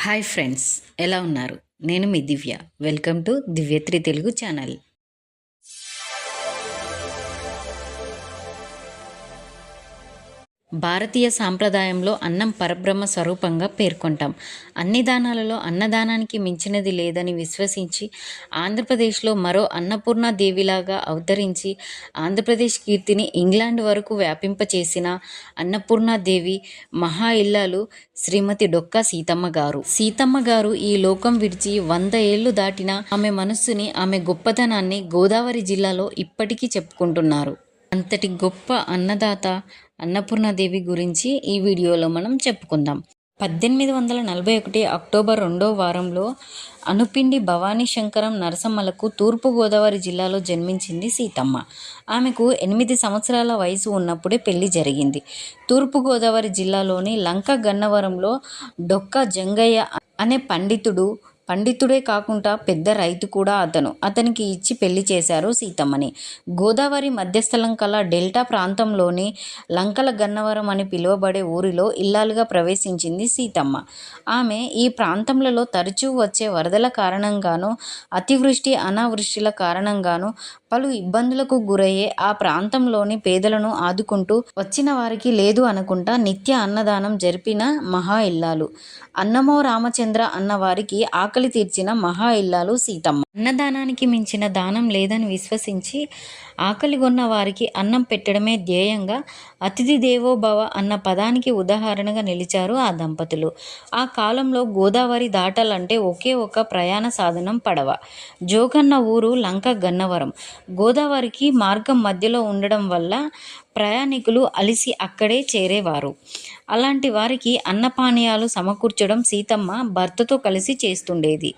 Hi friends, ఎలా ఉన్నారు? నేను మీ Divya. Welcome to Divyatri Telugu channel. భారతీయ సాంప్రదాయంలో అన్నం పరబ్రహ్మ స్వరూపంగా పేర్కొంటాం. అన్ని దానాలలో అన్నదానానికి మించినది లేదని విశ్వసించి ఆంధ్రప్రదేశ్లో మరో అన్నపూర్ణ దేవిలాగా అవతరించి ఆంధ్రప్రదేశ్ కీర్తిని ఇంగ్లాండ్ వరకు వ్యాపింపచేసిన అన్నపూర్ణాదేవి మహా ఇల్లాలు శ్రీమతి డొక్కా సీతమ్మ గారు. సీతమ్మ గారు ఈ లోకం విడిచి 100 ఏళ్లు దాటినా ఆమె మనస్సుని, ఆమె గొప్పతనాన్ని గోదావరి జిల్లాలో ఇప్పటికీ చెప్పుకుంటున్నారు. అంతటి గొప్ప అన్నదాత అన్నపూర్ణాదేవి గురించి ఈ వీడియోలో మనం చెప్పుకుందాం. 1841 అక్టోబర్ 2వ వారంలో అనుపిండి భవానీ శంకరం నరసమ్మలకు తూర్పుగోదావరి జిల్లాలో జన్మించింది సీతమ్మ. ఆమెకు 8 సంవత్సరాల వయసు ఉన్నప్పుడే పెళ్లి జరిగింది. తూర్పుగోదావరి జిల్లాలోని గన్నవరంలో డొక్కా జంగయ్య అనే పండితుడే కాకుండా పెద్ద రైతు కూడా అతనికి ఇచ్చి పెళ్లి చేశారు సీతమ్మని. గోదావరి మధ్యస్థలం కల డెల్టా ప్రాంతంలోని లంకల గన్నవరం అని పిలువబడే ఊరిలో ఇల్లాలుగా ప్రవేశించింది సీతమ్మ. ఆమె ఈ ప్రాంతంలో తరచూ వచ్చే వరదల కారణంగానూ, అతివృష్టి అనావృష్టిల కారణంగానూ పలు ఇబ్బందులకు గురయ్యే ఆ ప్రాంతంలోని పేదలను ఆదుకుంటూ, వచ్చిన వారికి లేదు అనకుండా నిత్య అన్నదానం జరిపిన మహా ఇల్లాలు. అన్నమో రామచంద్ర అన్న వారికి ఆకలి తీర్చిన మహా ఇల్లాలు సీతమ్మ. అన్నదానానికి మించిన దానం లేదని విశ్వసించి ఆకలిగొన్న వారికి అన్నం పెట్టడమే ధ్యేయంగా అతిథి దేవో భవ అన్న పదానికి ఉదాహరణగా నిలిచారు ఆ దంపతులు. ఆ కాలంలో గోదావరి దాటాలంటే ఒకే ఒక ప్రయాణ సాధనం పడవ. జోగన్న ఊరు లంక గన్నవరం. గోదావరికి మార్గం మధ్యలో ఉండడం వల్ల ప్రయాణికులు అలిసి అక్కడే చేరేవారు. అలాంటి వారికి అన్నపానీయాలు సమకూర్చడం సీతమ్మ భర్తతో కలిసి చేస్తుండేది.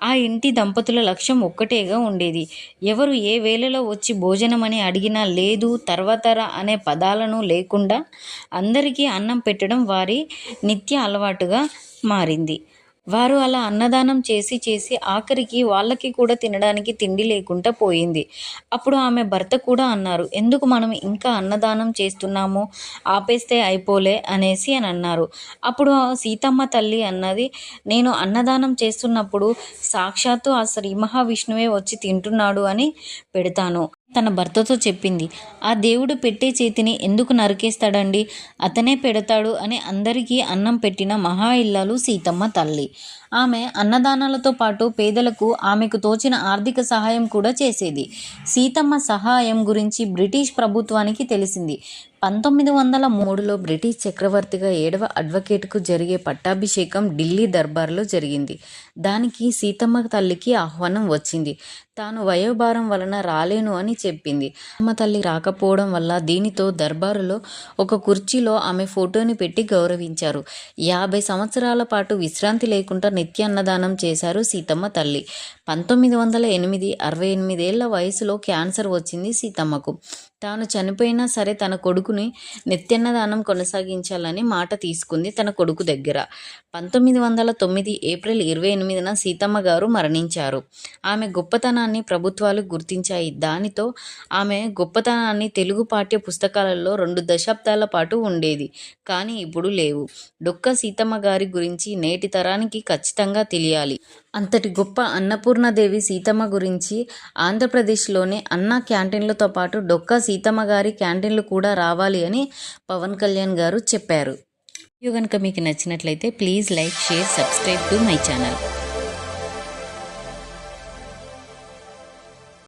ఆ ఇంటి దంపతుల లక్ష్యం ఒక్కటేగా ఉండేది. ఎవరు ఏ వేళలో వచ్చి భోజనమని అడిగినా లేదు, తర్వాతరా అనే పదాలను లేకుండా అందరికీ అన్నం పెట్టడం వారి నిత్య అలవాటుగా మారింది. వారు అలా అన్నదానం చేసి ఆఖరికి వాళ్ళకి కూడా తినడానికి తిండి లేకుండా పోయింది. అప్పుడు ఆమె భర్త కూడా అన్నారు, ఎందుకు మనం ఇంకా అన్నదానం చేస్తున్నాము, ఆపేస్తే అయిపోలే అని అన్నారు. అప్పుడు సీతమ్మ తల్లి అన్నది, నేను అన్నదానం చేస్తున్నప్పుడు సాక్షాత్తు ఆ శ్రీ మహావిష్ణువే వచ్చి తింటున్నాడు అని పెడతాను. తన భర్తతో చెప్పింది. ఆ దేవుడు పెట్టే చేతిని ఎందుకు నరికేస్తాడండి, అతనే పెడతాడు అని అందరికీ అన్నం పెట్టిన మహా ఇల్లాలు సీతమ్మ తల్లి. ఆమె అన్నదానాలతో పాటు పేదలకు ఆమెకు తోచిన ఆర్థిక సహాయం కూడా చేసేది. సీతమ్మ సహాయం గురించి బ్రిటిష్ ప్రభుత్వానికి తెలిసింది. 1903లో బ్రిటిష్ చక్రవర్తిగా 7వ అడ్వకేట్కు జరిగే పట్టాభిషేకం ఢిల్లీ దర్బార్లో జరిగింది. దానికి సీతమ్మ తల్లికి ఆహ్వానం వచ్చింది. తాను వయోభారం వలన రాలేను అని చెప్పింది. అమ్మ తల్లి రాకపోవడం వల్ల దీనితో దర్బారులో ఒక కుర్చీలో ఆమె ఫోటోని పెట్టి గౌరవించారు. 50 సంవత్సరాల పాటు విశ్రాంతి లేకుండా నిత్య అన్నదానం చేశారు సీతమ్మ తల్లి. 1908 68 ఏళ్ల వయసులో క్యాన్సర్ వచ్చింది సీతమ్మకు. తాను చనిపోయినా సరే తన కొడుకుని నిత్యాన్నదానం కొనసాగించాలని మాట తీసుకుంది తన కొడుకు దగ్గర. 1909 ఏప్రిల్ 28న సీతమ్మ గారు మరణించారు. ఆమె గొప్పతనాన్ని ప్రభుత్వాలు గుర్తించాయి. దానితో ఆమె గొప్పతనాన్ని తెలుగు పాఠ్య పుస్తకాలలో 2 దశాబ్దాల పాటు ఉండేది. కానీ ఇప్పుడు లేవు. డొక్కా సీతమ్మ గారి గురించి నేటి తరానికి ఖచ్చితంగా తెలియాలి. అంతటి గొప్ప అన్నపూర్ణాదేవి సీతమ్మ గురించి ఆంధ్రప్రదేశ్లోని అన్నా క్యాంటీన్లతో పాటు డొక్కా సీతమ్మ గారి క్యాంటీన్లు కూడా రావాలి అని పవన్ కళ్యాణ్ గారు చెప్పారు. వీడియో కనుక మీకు నచ్చినట్లయితే please like, share, subscribe to my channel.